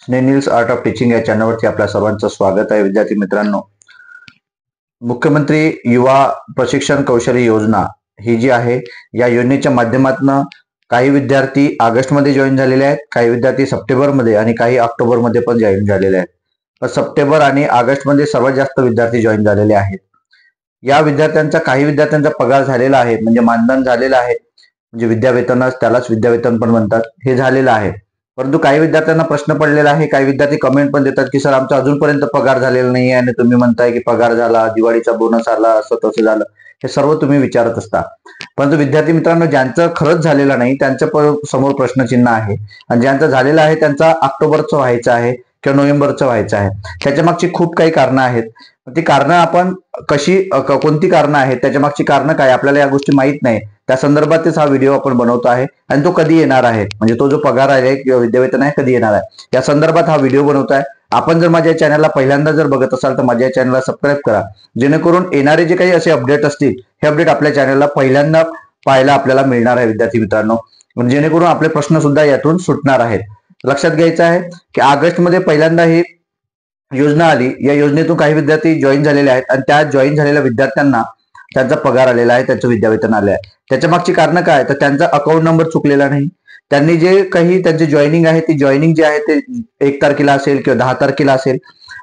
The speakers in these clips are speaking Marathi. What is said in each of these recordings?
स्नेनिल्स आर्ट ऑफ टीचिंग या चॅनलवरती आपल्या सर्वांचं स्वागत आहे. विद्यार्थी मित्रांनो, मुख्यमंत्री युवा प्रशिक्षण कौशल्य योजना ही जी आहे, या योजनेच्या माध्यमातून काही विद्यार्थी ऑगस्टमध्ये जॉईन झालेले आहेत, काही विद्यार्थी सप्टेंबरमध्ये आणि काही ऑक्टोबरमध्ये पण जॉईन झालेले आहेत. तर सप्टेंबर आणि ऑगस्टमध्ये सर्वात जास्त विद्यार्थी जॉईन झालेले आहेत. या विद्यार्थ्यांचा काही विद्यार्थ्यांचा पगार झालेला आहे, म्हणजे मानधन झालेलं आहे, म्हणजे विद्यावेतन, त्यालाच विद्यावेतन पण म्हणतात, हे झालेलं आहे. परंतु काही विद्यार्थ्यांना प्रश्न पडलेला आहे. काही विद्यार्थी कमेंट पण देतात की सर आमचा अजूनपर्यंत पगार झालेला नाही आहे आणि तुम्ही म्हणताय की पगार झाला, दिवाळीचा बोनस आला, असं तसं झालं. हे सर्व तुम्ही विचारत असता. परंतु विद्यार्थी मित्रांनो, ज्यांचं खरंच झालेलं नाही त्यांच्या समोर प्रश्नचिन्ह आहे, आणि ज्यांचं झालेलं आहे त्यांचा ऑक्टोबरचं व्हायचं आहे किंवा नोव्हेंबरचं व्हायचं आहे. त्याच्या मागची खूप काही कारणं आहेत. ती कारणं आपण कोणती कारणं आहेत, त्याच्या मागची कारणं काय, आपल्याला या गोष्टी माहित नाही. त्या संदर्भातच हा व्हिडिओ आपण बनवतो आहे. आणि तो कधी येणार आहे, म्हणजे तो जो पगार आहे किंवा विद्यावेतन आहे कधी येणार आहे, या संदर्भात हा व्हिडिओ बनवतो आहे. आपण जर माझ्या चॅनलला पहिल्यांदा जर बघत असाल तर माझ्या चॅनलला सबस्क्राईब करा, जेणेकरून येणारे जे काही असे अपडेट असतील हे अपडेट आपल्या चॅनलला पहिल्यांदा पाहायला आपल्याला मिळणार आहे. विद्यार्थी मित्रांनो, जेणेकरून आपले प्रश्न सुद्धा यातून सुटणार आहेत. लक्षात घ्यायचं आहे की ऑगस्टमध्ये पहिल्यांदा ही योजना आली. या योजनेतून काही विद्यार्थी जॉईन झालेले आहेत आणि त्या जॉईन झालेल्या विद्यार्थ्यांना त्यांचा पगार आलेला आहे, त्यांचं विद्यावेतन आले आहे. त्याच्या मागची कारण काय, तर त्यांचा अकाउंट नंबर चुकलेला नाही. त्यांनी जे काही त्यांची जॉईनिंग आहे, ती जॉईनिंग जी आहे ते 1 तारखेला असेल किंवा 10 तारखेला असेल.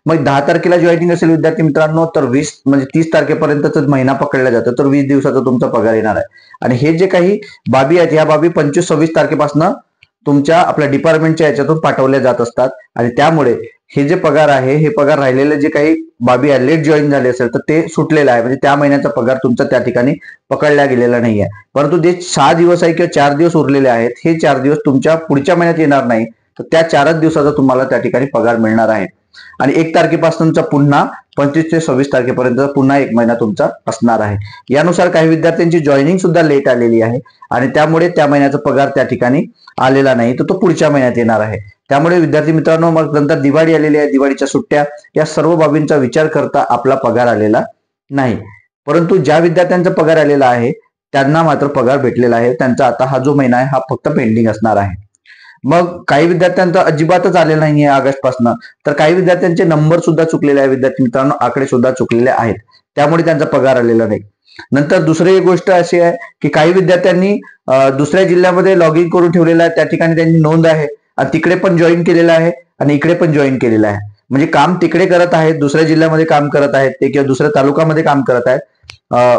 मग 10 तारखेला जॉईनिंग असेल विद्यार्थी मित्रांनो, तर 20 म्हणजे 30 तारखेपर्यंतच महिना पकडला जातो, तर 20 दिवसाचा तुमचा पगार येणार आहे. आणि हे जे काही बाबी आहेत, ह्या बाबी 25-26 तारखेपासून तुमच्या आपल्या डिपार्टमेंटच्या याच्यातून पाठवल्या जात असतात. आणि त्यामुळे हे जे पगार आहे, हे पगार राहिलेले जे काही बाबी आहे, लेट जॉईन झाले असेल तर ते सुटलेलं आहे, म्हणजे त्या महिन्याचा पगार तुमचा त्या ठिकाणी पकडला गेलेला नाही आहे. परंतु जे 6 दिवस आहे किंवा 4 दिवस उरलेले आहेत, हे 4 दिवस तुमच्या पुढच्या महिन्यात येणार नाही, तर त्या 4च दिवसाचा तुम्हाला त्या ठिकाणी पगार मिळणार आहे. आणि 1 तारखेपासूनचा पुन्हा 25 ते 26 तारखेपर्यंत पुन्हा 1 महिना तुमचा असणार आहे. यानुसार काही विद्यार्थ्यांची जॉईनिंग सुद्धा लेट आलेली आहे आणि त्यामुळे त्या महिन्याचा पगार त्या ठिकाणी आलेला नाही, तर तो पुढच्या महिन्यात येणार आहे. त्यामुळे विद्यार्थी मित्रांनो, मग नंतर दिवाळी आलेली आहे, दिवाळीच्या सुट्ट्या, या सर्व बाबींचा विचार करता आपला पगार आलेला नाही. परंतु ज्या विद्यार्थ्यांचा पगार आलेला आहे त्यांना मात्र पगार भेटलेला आहे. त्यांचा आता हा जो महिना आहे हा फक्त पेंडिंग असणार आहे. मग काही विद्यार्थ्यांचा अजिबातच आलेला नाही आहे ऑगस्ट पासून, तर काही विद्यार्थ्यांचे नंबर सुद्धा चुकलेले आहे. विद्यार्थी मित्रांनो, आकडे सुद्धा चुकलेले आहेत, त्यामुळे त्यांचा पगार आलेला नाही. नंतर दुसरी एक गोष्ट अशी आहे की काही विद्यार्थ्यांनी दुसऱ्या जिल्ह्यामध्ये लॉग इन करून ठेवलेला आहे, त्या ठिकाणी त्यांची नोंद आहे आणि तिकडे पण जॉईन केलेलं आहे आणि इकडे पण जॉईन केलेलं आहे. म्हणजे काम तिकडे करत आहेत, दुसऱ्या जिल्ह्यामध्ये काम करत आहेत ते, किंवा दुसऱ्या तालुक्यामध्ये काम करत आहेत,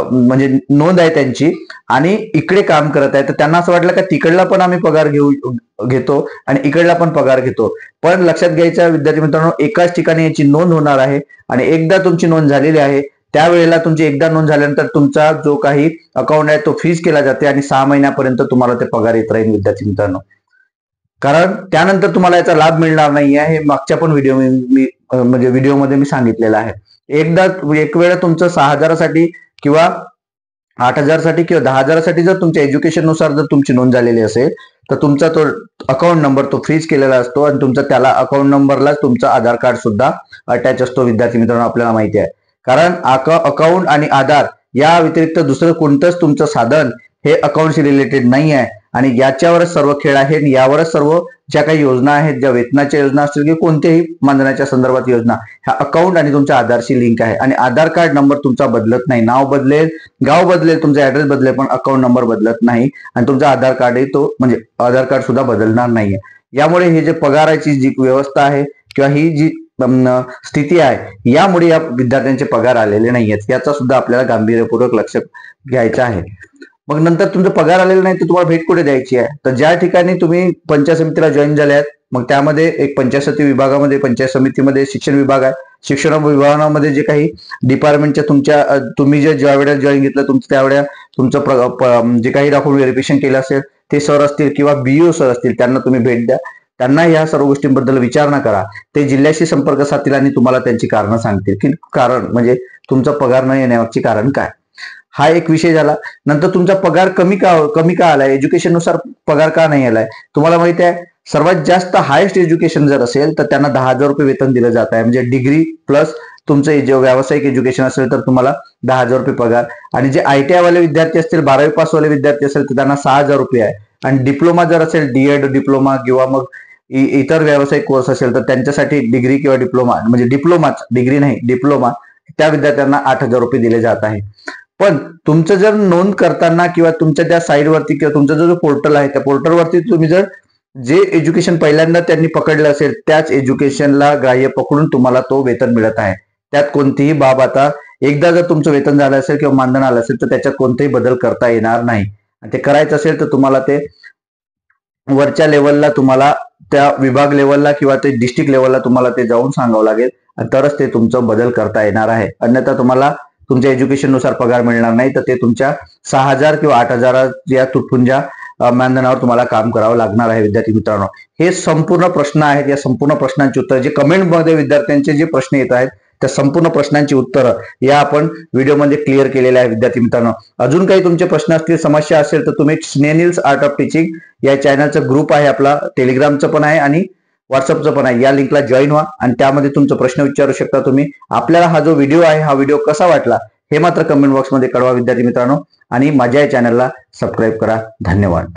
म्हणजे नोंद आहे त्यांची, आणि इकडे काम करत आहे. तर त्यांना असं वाटलं का तिकडला पण आम्ही पगार घेतो आणि इकडला पण पगार घेतो. पण लक्षात घ्यायचं विद्यार्थी मित्रांनो, एकाच ठिकाणी याची नोंद होणार आहे. आणि एकदा तुमची नोंद झालेली आहे, त्यावेळेला तुमची एकदा नोंद झाल्यानंतर तुमचा जो काही अकाउंट आहे तो फ्रीज केला जाते आणि 6 महिन्यापर्यंत तुम्हाला ते पगार येत राहील विद्यार्थी मित्रांनो. कारण त्यानंतर तुम्हाला याचा लाभ मिळणार नाही आहे, हे मागच्या पण व्हिडिओमध्ये मी सांगितलेलं आहे. एक वेळा तुमचं 6,000 साठी किंवा 8,000 साठी किंवा 10,000 साठी जर तुमच्या एज्युकेशन नुसार जर तुमची नोंद झालेली असेल, तर तुमचा तो अकाउंट नंबर तो फ्रीज केलेला असतो आणि तुमचा त्याला अकाउंट नंबरला तुमचं आधार कार्ड सुद्धा अटॅच असतो. विद्यार्थी मित्रांनो, आपल्याला माहिती आहे. कारण अकाउंट आणि आधार या व्यतिरिक्त दुसरं कोणतंच तुमचं साधन हे अकाउंटशी रिलेटेड नाही आहे. आणि याच्यावरच सर्व खेळ आहे आणि यावरच सर्व ज्या काही योजना आहेत, ज्या वेतनाच्या योजना असतील किंवा कोणत्याही मानधनाच्या संदर्भात योजना, ह्या अकाउंट आणि तुमच्या आधारशी लिंक आहे. आणि आधार कार्ड नंबर तुमचा बदलत नाही. नाव बदलेल, गाव बदलेल, तुमचा ऍड्रेस बदलेल, पण अकाउंट नंबर बदलत नाही. आणि तुमचा आधार कार्डही तो म्हणजे आधार कार्ड सुद्धा बदलणार नाहीये. यामुळे हे जे पगाराची जी व्यवस्था आहे किंवा ही जी स्थिती आहे, यामुळे या विद्यार्थ्यांचे पगार आलेले नाहीयेत. याचा सुद्धा आपल्याला गांभीर्यपूर्वक लक्ष घ्यायचं आहे. मग नंतर तुमचा पगार आलेला नाही तर तुम्हाला भेट कुठे द्यायची आहे, तर ज्या ठिकाणी तुम्ही पंचायत समितीला जॉईन झाले आहेत, मग त्यामध्ये एक पंचायत विभागामध्ये, पंचायत समितीमध्ये शिक्षण विभाग आहे. शिक्षण विभागामध्ये जे काही डिपार्टमेंटच्या तुम्ही ज्या वेळेला जॉईन घेतलं, तुमचं त्यावेळेला तुमचं जे काही डॉक्युमेंट व्हेरिफिकेशन केलं असेल ते सर असतील किंवा बीईओ सर असतील, त्यांना तुम्ही भेट द्या. त्यांना या सर्व गोष्टींबद्दल विचारणा करा. ते जिल्ह्याशी संपर्क साधतील आणि तुम्हाला त्यांची कारणं सांगतील की कारण म्हणजे तुमचा पगार न येण्यामागची कारण काय. हा एक विषय झाला. नंतर तुमचा पगार कमी का आलाय, एज्युकेशन नुसार पगार का नाही आलाय. तुम्हाला माहिती आहे, सर्वात जास्त हायेस्ट एज्युकेशन जर असेल तर त्यांना 10,000 रुपये वेतन दिलं जात आहे. म्हणजे डिग्री प्लस तुमचं जे व्यावसायिक एज्युकेशन असेल तर तुम्हाला 10,000 रुपये पगार. आणि जे ITI वाले विद्यार्थी असतील, 12वी पास वाले विद्यार्थी असेल तर त्यांना 6,000 रुपये आहे. आणि डिप्लोमा जर असेल, डीएड डिप्लोमा किंवा मग इतर व्यावसायिक कोर्स असेल तर त्यांच्यासाठी डिग्री किंवा डिप्लोमा, म्हणजे डिप्लोमा, डिग्री नाही डिप्लोमा, त्या विद्यार्थ्यांना 8,000 रुपये दिले जात आहे. पण तुमचं जर नोंद करताना किंवा तुमच्या त्या साईटवरती किंवा तुमचा जो पोर्टल आहे त्या पोर्टलवरती तुम्ही जर जे एज्युकेशन पहिल्यांदा त्यांनी पकडलं असेल त्याच एज्युकेशनला ग्राह्य पकडून तुम्हाला तो वेतन मिळत आहे. त्यात कोणतीही बाब, आता एकदा जर तुमचं वेतन झालं असेल किंवा मानधन आलं असेल तर त्याच्यात कोणताही बदल करता येणार नाही. ते करायचं असेल तर तुम्हाला ते वरच्या लेवलला, तुम्हाला त्या विभाग लेवलला किंवा ते डिस्ट्रिक्ट लेवलला तुम्हाला ते जाऊन सांगावं लागेल, तरच ते तुमचं बदल करता येणार आहे. अन्यथा तुम्हाला तुमच्या एज्युकेशन नुसार पगार मिळणार नाही, तर ते तुमच्या 6,000 किंवा 8,000 या तुटपुंजा मानधनावर तुम्हाला काम करावं लागणार आहे. विद्यार्थी मित्रांनो, हे संपूर्ण प्रश्न आहेत. या संपूर्ण प्रश्नांची उत्तर जे कमेंटमध्ये विद्यार्थ्यांचे जे प्रश्न येत आहेत त्या संपूर्ण प्रश्नांची उत्तरं या आपण व्हिडिओमध्ये क्लिअर केलेल्या आहे. विद्यार्थी मित्रांनो, अजून काही तुमचे प्रश्न असतील, समस्या असेल तर तुम्ही स्नेनिल्स आर्ट ऑफ टीचिंग या चॅनलचा ग्रुप आहे आपला, टेलिग्रामचं पण आहे आणि व्हॉट्सअपचं पण आहे, या लिंकला जॉईन व्हा आणि त्यामध्ये तुमचा प्रश्न विचारू शकता तुम्ही. आपल्याला हा जो व्हिडिओ आहे हा व्हिडिओ कसा वाटला हे मात्र कमेंट बॉक्समध्ये कळवा विद्यार्थी मित्रांनो, आणि माझ्या या चॅनलला सबस्क्राईब करा. धन्यवाद.